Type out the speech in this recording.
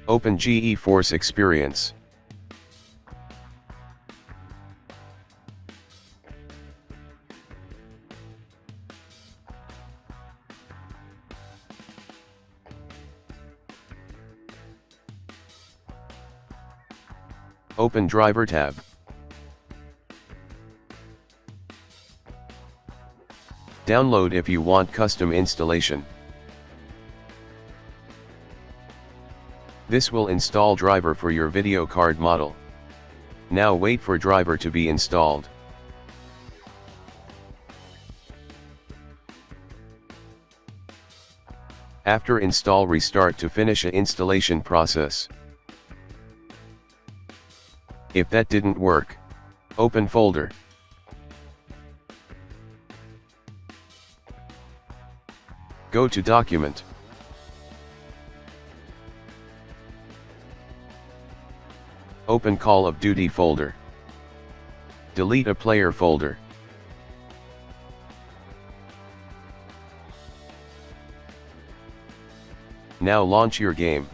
Open GeForce Experience. Open Driver tab. Download if you want custom installation. This will install driver for your video card model. Now wait for driver to be installed. After install, restart to finish a installation process. If that didn't work, open folder. Go to document. Open Call of Duty folder. Delete a player folder. Now launch your game.